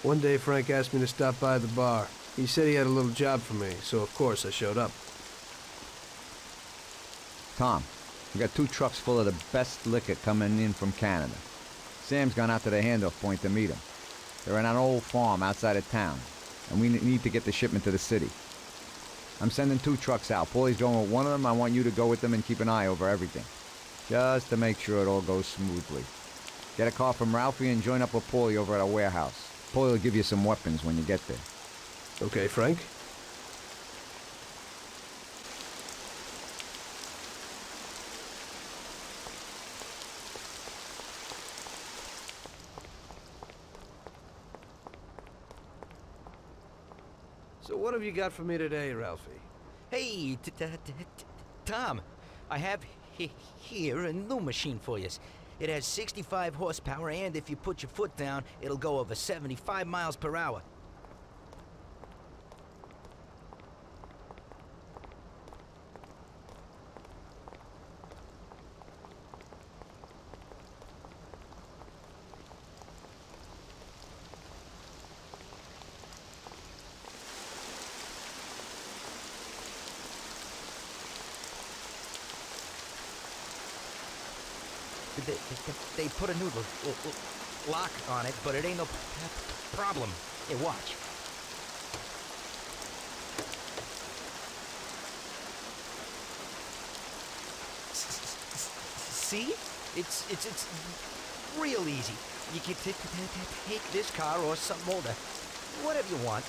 One day Frank asked me to stop by the bar. He said he had a little job for me, so of course I showed up. Tom, we got 2 trucks full of the best liquor coming in from Canada. Sam's gone out to the handoff point to meet him. They're in an old farm outside of town, and we need to get the shipment to the city. I'm sending 2 trucks out. Paulie's going with one of them. I want you to go with them and keep an eye over everything, just to make sure it all goes smoothly. Get a car from Ralphie and join up with Paulie over at our warehouse. Paulie will give you some weapons when you get there. Okay, Frank? So what have you got for me today, Ralphie? Hey, Tom, I have here a new machine for you. It has 65 horsepower, and if you put your foot down, it'll go over 75 miles per hour. They put a new lock on it, but it ain't no problem. Hey, watch. See? It's real easy. You can take this car or something older, whatever you want.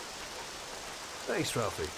Thanks, Ralphie.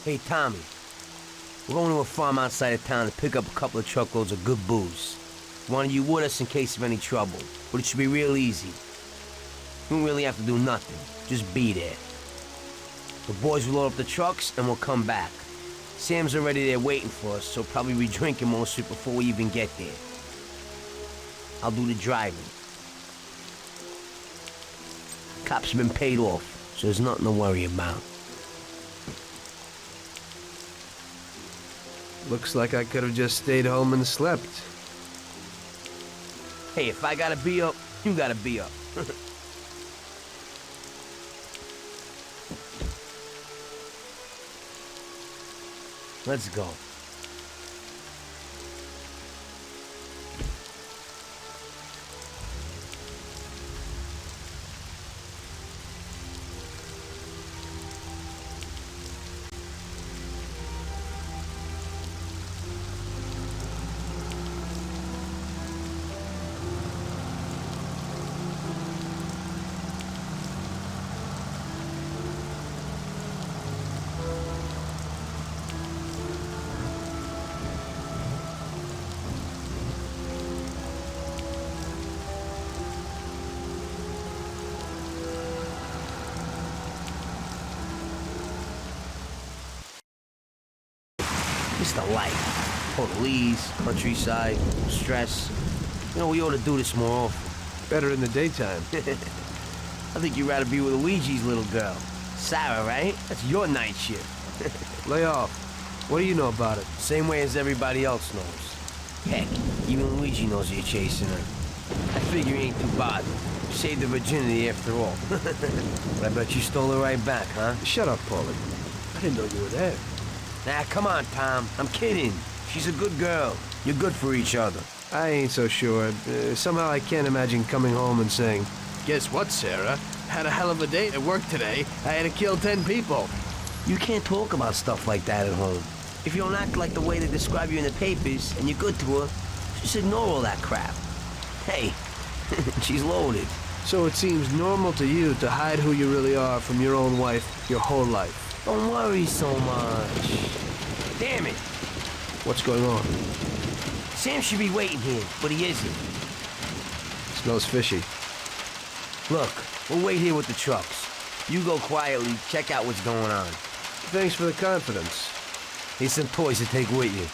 Hey, Tommy. We're going to a farm outside of town to pick up a couple of truckloads of good booze. Wanted you with us in case of any trouble, but it should be real easy. You don't really have to do nothing. Just be there. The boys will load up the trucks and we'll come back. Sam's already there waiting for us, so probably be drinking most of it before we even get there. I'll do the driving. Cops have been paid off, so there's nothing to worry about. Looks like I could have just stayed home and slept. Hey, if I gotta be up, you gotta be up. Let's go. It's the life. Police, countryside, stress. You know, we ought to do this more often. Better in the daytime. I think you'd rather be with Luigi's little girl. Sarah, right? That's your night shift. Lay off. What do you know about it? Same way as everybody else knows. Heck, even Luigi knows you're chasing her. I figure he ain't too bothered. Saved the virginity after all. But I bet you stole her right back, huh? Shut up, Paulie. I didn't know you were there. Nah, come on, Tom. I'm kidding. She's a good girl. You're good for each other. I ain't so sure. Somehow I can't imagine coming home and saying, "Guess what, Sarah? Had a hell of a day at work today. I had to kill 10 people." You can't talk about stuff like that at home. If you don't act like the way they describe you in the papers and you're good to her, just ignore all that crap. Hey, she's loaded. So it seems normal to you to hide who you really are from your own wife your whole life. Don't worry so much. Damn it. What's going on? Sam should be waiting here, but he isn't. Smells fishy. Look, we'll wait here with the trucks. You go quietly, check out what's going on. Thanks for the confidence. Here's some toys to take with you.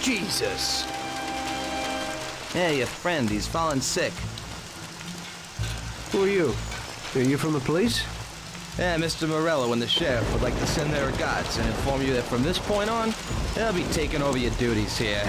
Jesus! Hey, your friend, he's fallen sick. Who are you? Are you from the police? Yeah, Mr. Morello and the sheriff would like to send their regards and inform you that from this point on, they'll be taking over your duties here.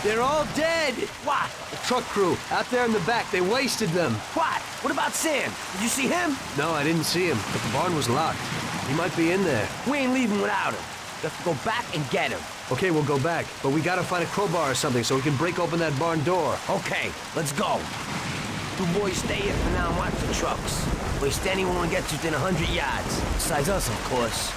They're all dead! What? The truck crew, out there in the back, they wasted them. What? What about Sam? Did you see him? No, I didn't see him, but the barn was locked. He might be in there. We ain't leaving without him. We have to go back and get him. Okay, we'll go back, but we gotta find a crowbar or something so we can break open that barn door. Okay, let's go. You boys stay here for now and watch the trucks. Waste anyone who gets within 100 yards. Besides us, of course.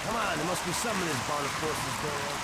Come on, there must be some in this barn of forces going on.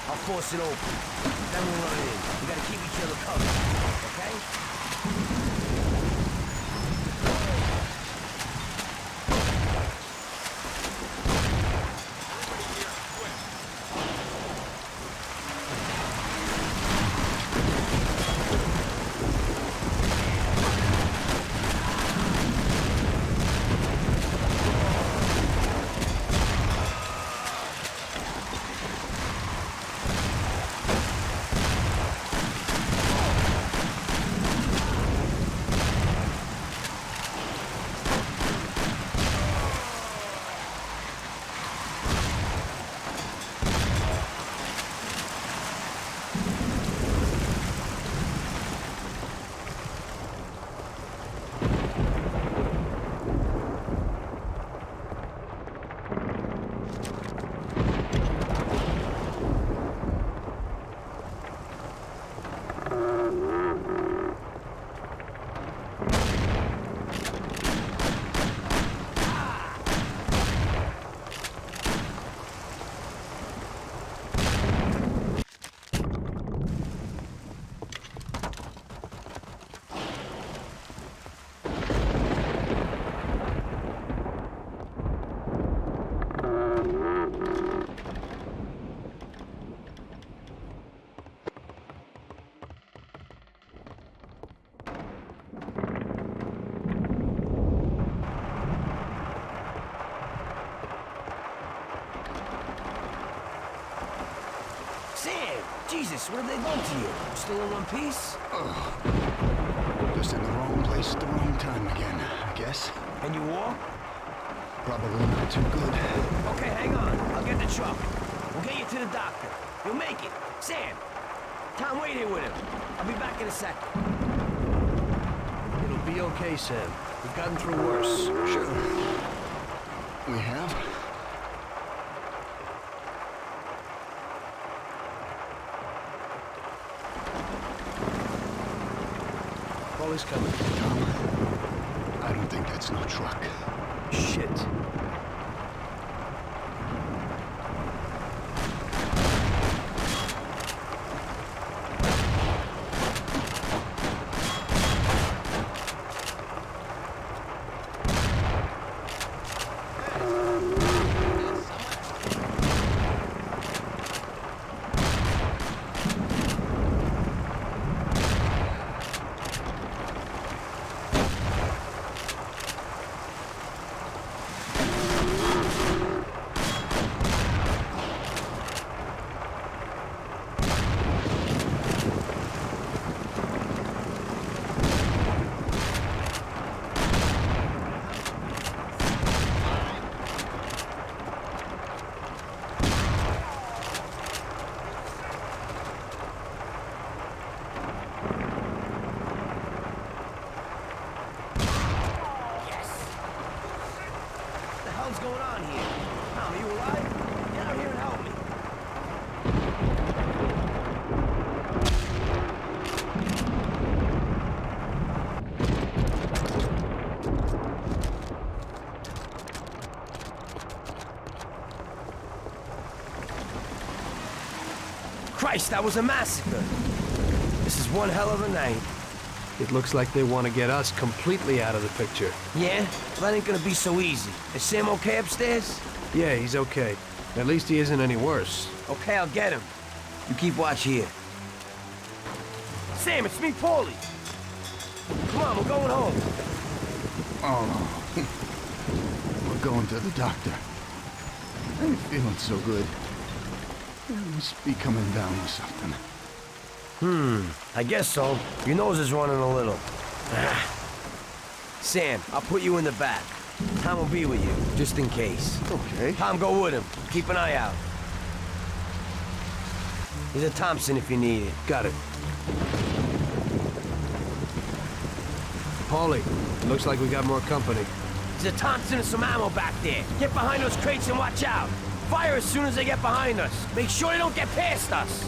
I'll force it open. Then we'll run in. We gotta keep each other covered. Okay? Sam! Jesus, what have they done to you? Still in one piece? Just in the wrong place at the wrong time again, I guess. And you walk? Probably not too good. Okay, hang on. I'll get the truck. We'll get you to the doctor. You'll make it. Sam! Tom, wait here with him. I'll be back in a second. It'll be okay, Sam. We've gotten through worse. Sure. We have? Paulie's coming. Tom, I don't think that's no truck. Shit. hell's going on here? Tom, are you alive? Get out here and help me. Christ, that was a massacre. This is one hell of a night. It looks like they want to get us completely out of the picture. Yeah? Well, that ain't gonna be so easy. Is Sam okay upstairs? Yeah, he's okay. At least he isn't any worse. Okay, I'll get him. You keep watch here. Sam, it's me, Paulie. Come on, we're going home. Oh, we're going to the doctor. I ain't feeling so good. I must be coming down with something. I guess so. Your nose is running a little. Sam, I'll put you in the back. Tom will be with you, just in case. Okay. Tom, go with him. Keep an eye out. There's a Thompson if you need it. Got it. Paulie, looks like we got more company. There's a Thompson and some ammo back there. Get behind those crates and watch out. Fire as soon as they get behind us. Make sure they don't get past us.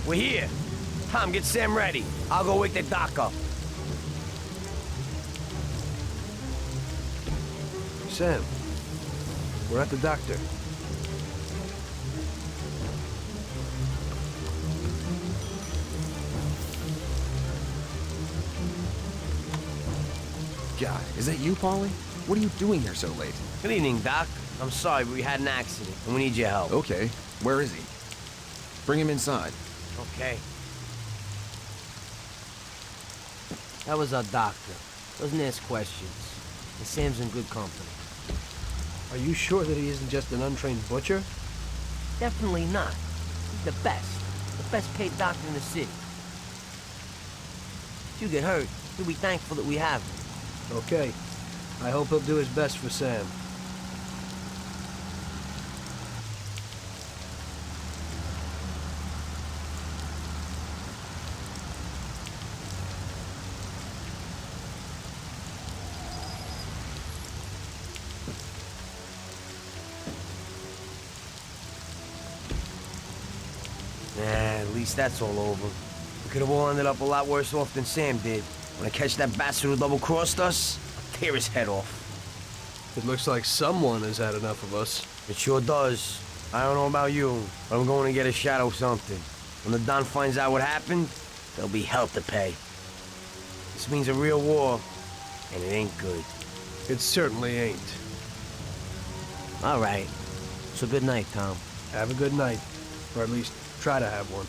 We're here. Tom, get Sam ready. I'll go wake the doc up. Sam, we're at the doctor. God, is that you, Paulie? What are you doing here so late? Good evening, Doc. I'm sorry, but we had an accident, and we need your help. Okay, where is he? Bring him inside. Okay. That was our doctor. Doesn't ask questions. And Sam's in good company. Are you sure that he isn't just an untrained butcher? Definitely not. He's the best. The best paid doctor in the city. If you get hurt, you'll be thankful that we have him. Okay. I hope he'll do his best for Sam. At least that's all over. We could have all ended up a lot worse off than Sam did. When I catch that bastard who double-crossed us, I'll tear his head off. It looks like someone has had enough of us. It sure does. I don't know about you, but I'm going to get a shot of something. When the Don finds out what happened, there'll be hell to pay. This means a real war, and it ain't good. It certainly ain't. All right. So good night, Tom. Have a good night. Or at least try to have one.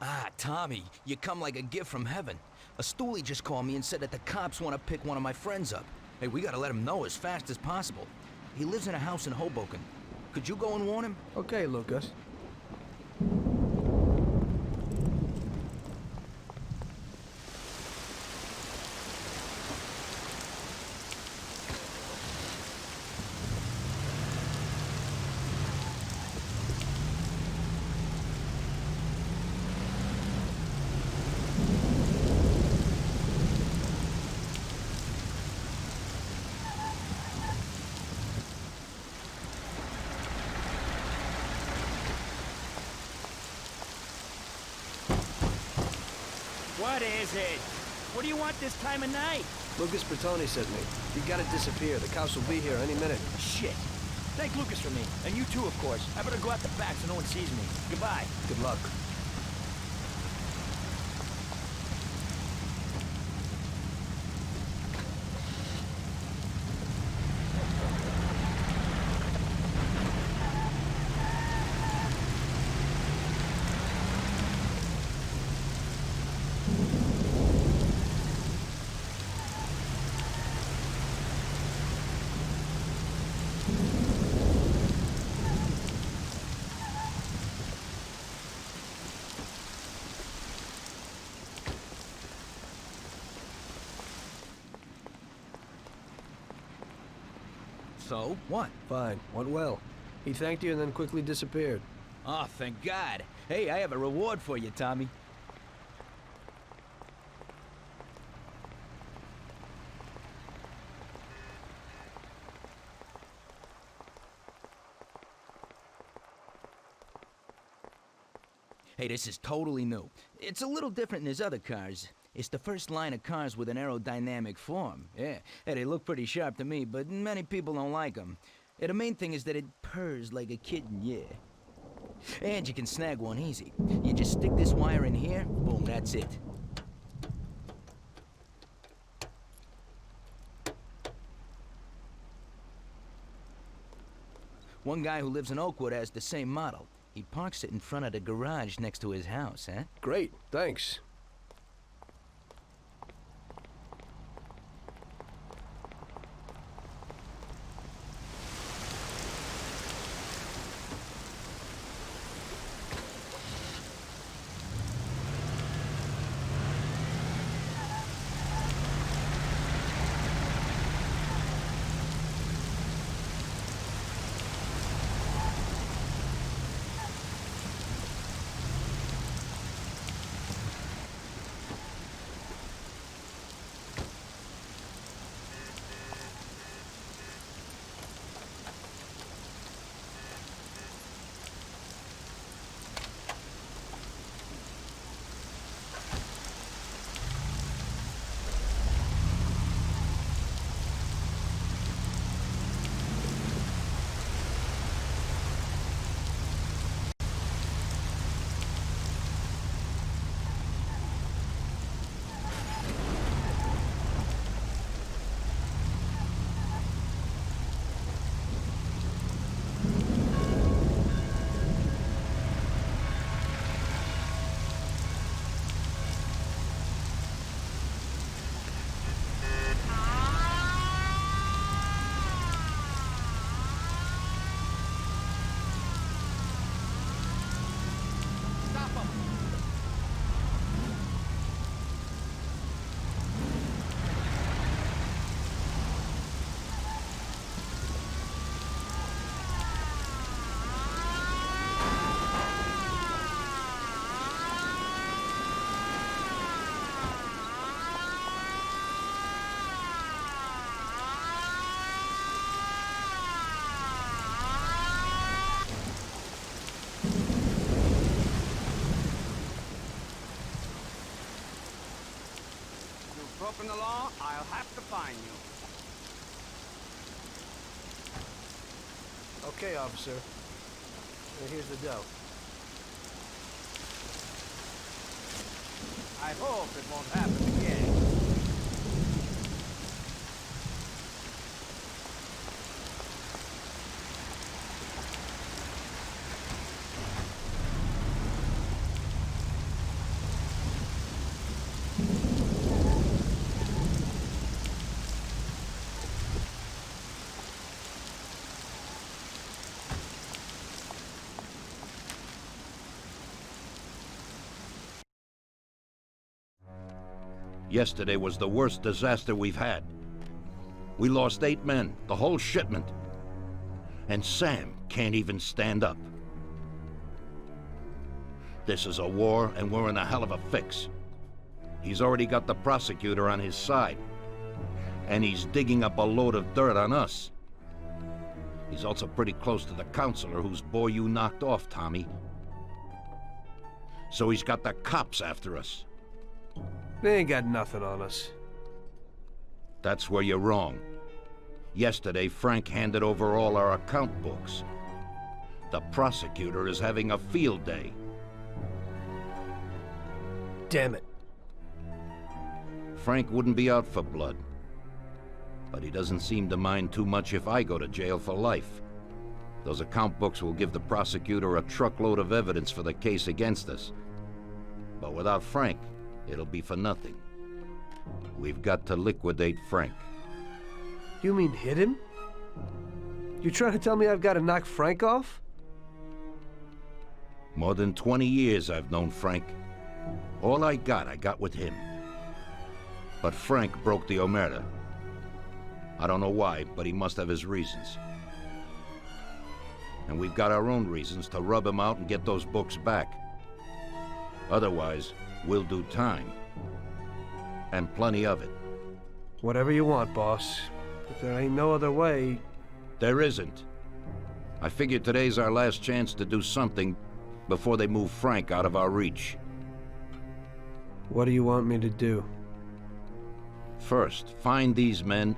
Ah, Tommy, you come like a gift from heaven. A stoolie just called me and said that the cops want to pick one of my friends up. Hey, we gotta let him know as fast as possible. He lives in a house in Hoboken. Could you go and warn him? Okay, Lucas. What is it? What do you want this time of night? Lucas Bertoni sent me. You gotta disappear. The cops will be here any minute. Shit. Thank Lucas for me. And you too, of course. I better go out the back so no one sees me. Goodbye. Good luck. So, what? Fine. Went well. He thanked you and then quickly disappeared. Oh, thank God. Hey, I have a reward for you, Tommy. Hey, this is totally new. It's a little different than his other cars. It's the first line of cars with an aerodynamic form. Yeah, hey, they look pretty sharp to me, but many people don't like them. Yeah, the main thing is that it purrs like a kitten, yeah. And you can snag one easy. You just stick this wire in here, boom, that's it. One guy who lives in Oakwood has the same model. He parks it in front of the garage next to his house, huh? Great. Thanks. Broken the law, I'll have to fine you. Okay, officer. Here's the dough. I hope it won't happen again. Yesterday was the worst disaster we've had. We lost 8 men, the whole shipment. And Sam can't even stand up. This is a war, and we're in a hell of a fix. He's already got the prosecutor on his side. And he's digging up a load of dirt on us. He's also pretty close to the counselor whose boy you knocked off, Tommy. So he's got the cops after us. They ain't got nothing on us. That's where you're wrong. Yesterday, Frank handed over all our account books. The prosecutor is having a field day. Damn it. Frank wouldn't be out for blood. But he doesn't seem to mind too much if I go to jail for life. Those account books will give the prosecutor a truckload of evidence for the case against us. But without Frank, it'll be for nothing. We've got to liquidate Frank. You mean hit him? You trying to tell me I've got to knock Frank off? More than 20 years I've known Frank. All I got with him. But Frank broke the omerta. I don't know why, but he must have his reasons. And we've got our own reasons to rub him out and get those books back. Otherwise, we'll do time. And plenty of it. Whatever you want, boss. If there ain't no other way... There isn't. I figured today's our last chance to do something before they move Frank out of our reach. What do you want me to do? First, find these men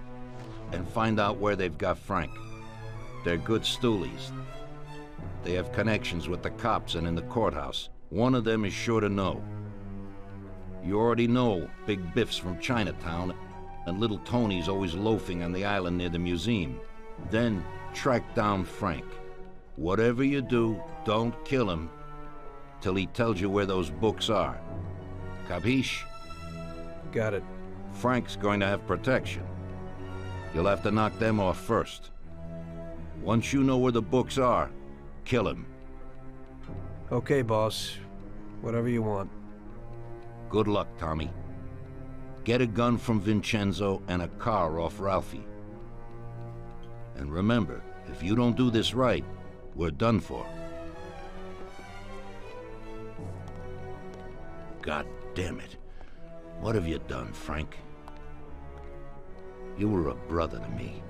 and find out where they've got Frank. They're good stoolies. They have connections with the cops and in the courthouse. One of them is sure to know. You already know Big Biff's from Chinatown, and Little Tony's always loafing on the island near the museum. Then track down Frank. Whatever you do, don't kill him till he tells you where those books are. Capiche? Got it. Frank's going to have protection. You'll have to knock them off first. Once you know where the books are, kill him. Okay, boss. Whatever you want. Good luck, Tommy. Get a gun from Vincenzo and a car off Ralphie. And remember, if you don't do this right, we're done for. God damn it. What have you done, Frank? You were a brother to me.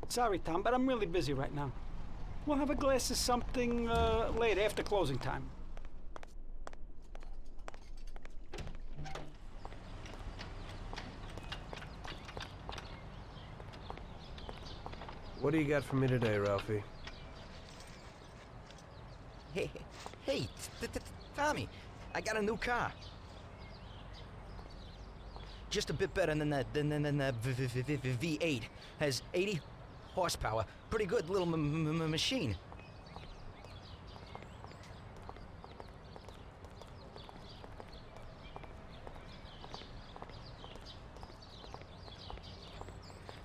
Sorry, Tom, but I'm really busy right now. We'll have a glass of something later, after closing time. What do you got for me today, Ralphie? Hey, Tommy, I got a new car. Just a bit better than the V8. Has 80 horsepower. Pretty good little machine.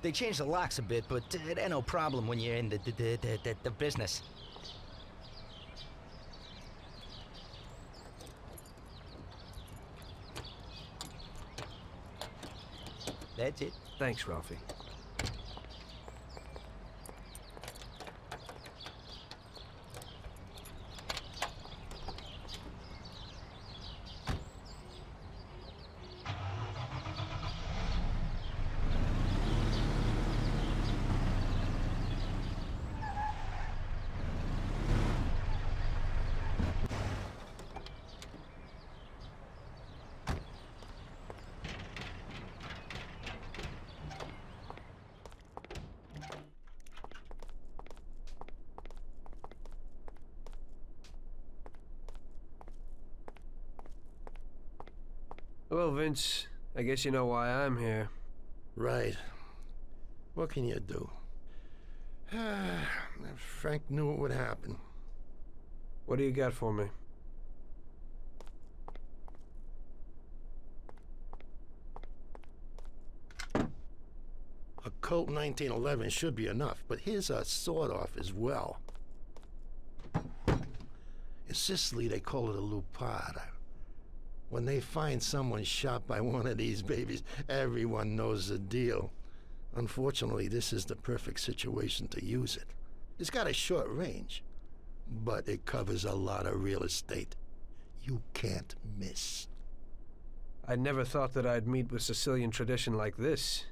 They changed the locks a bit, but it ain't no problem when you're in the business. That's it. Thanks, Ralphie. Well, Vince, I guess you know why I'm here. Right. What can you do? Frank knew it would happen. What do you got for me? A Colt 1911 should be enough, but here's a sawed-off as well. In Sicily, they call it a lupara. When they find someone shot by one of these babies, everyone knows the deal. Unfortunately, this is the perfect situation to use it. It's got a short range, but it covers a lot of real estate. You can't miss. I never thought that I'd meet with Sicilian tradition like this.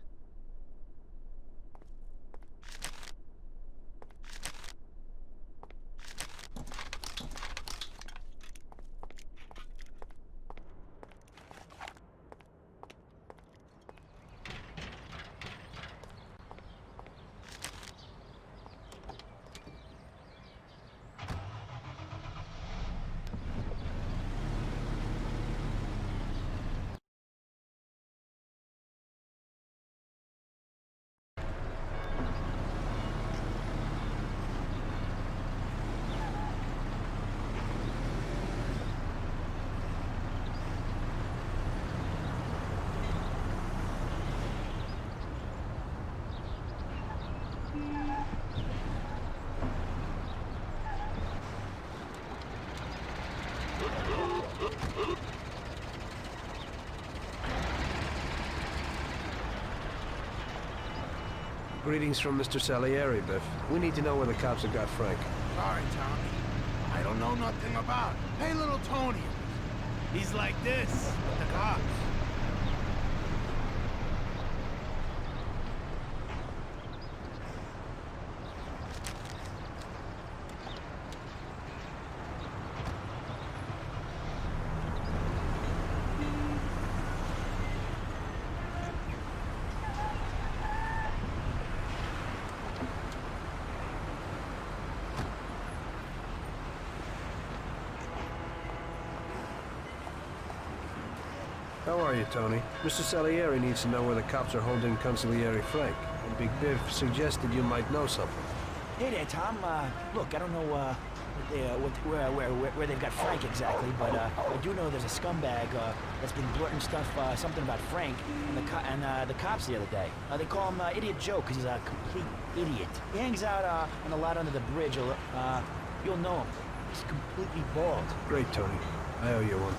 Greetings from Mr. Salieri, Biff. We need to know where the cops have got Frank. Sorry, Tommy. I don't know nothing about it. Hey, little Tony. He's like this with the cops. How are you, Tony? Mr. Salieri needs to know where the cops are holding Consigliere Frank, and Big Biff suggested you might know something. Hey there, Tom. Look, I don't know where they've got Frank exactly, but I do know there's a scumbag that's been blurting stuff, something about Frank and the cops the other day. They call him Idiot Joe because he's a complete idiot. He hangs out on a lot under the bridge. You'll know him. He's completely bald. Great, Tony. I owe you one.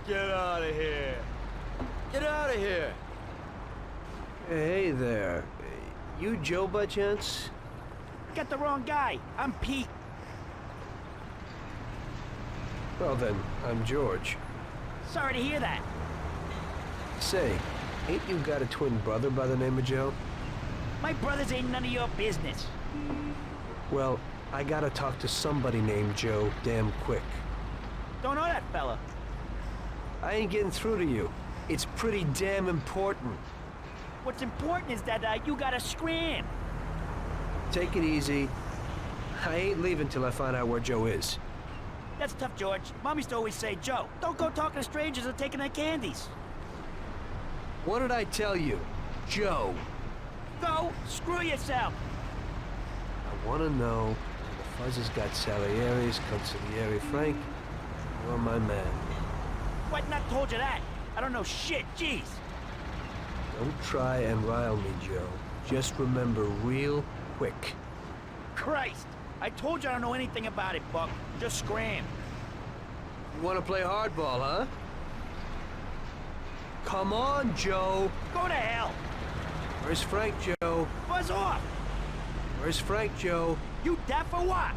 Get out of here! Get out of here! Hey there. You Joe by chance? Got the wrong guy. I'm Pete. Well then, I'm George. Sorry to hear that. Say, ain't you got a twin brother by the name of Joe? My brothers ain't none of your business. Well, I gotta talk to somebody named Joe damn quick. Don't know that fella. I ain't getting through to you. It's pretty damn important. What's important is that you gotta scram. Take it easy. I ain't leaving till I find out where Joe is. That's tough, George. Mom used to always say, Joe, don't go talking to strangers or taking their candies. What did I tell you? Joe. Go screw yourself. I want to know where the fuzzes got Salieri's, Consigliere Frank. You're my man. What? Not told you that. I don't know shit. Jeez. Don't try and rile me, Joe. Just remember real quick. Christ. I told you I don't know anything about it, Buck. Just scram. You want to play hardball, huh? Come on, Joe. Go to hell. Where's Frank, Joe? Buzz off. Where's Frank, Joe? You deaf or what?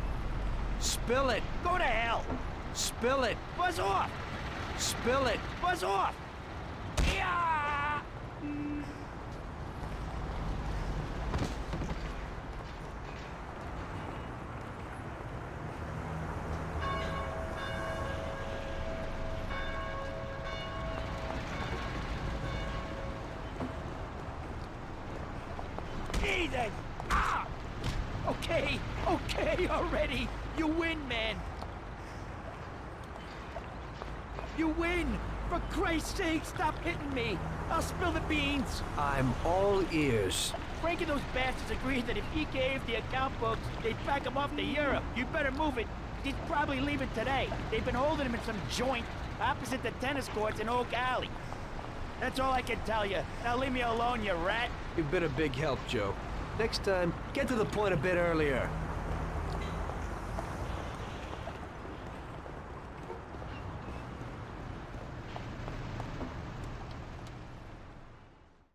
Spill it. Go to hell. Spill it. Buzz off. Spill it. Buzz off. Yeah. then. Ah! Okay, okay already. You win, man. You win. For Christ's sake, stop hitting me. I'll spill the beans. I'm all ears. Frank and those bastards agreed that if he gave the account books, they'd back him off to Europe. You better move it. He's probably leaving today. They've been holding him in some joint opposite the tennis courts in Oak Alley. That's all I can tell you. Now leave me alone, you rat. You've been a big help, Joe. Next time, get to the point a bit earlier.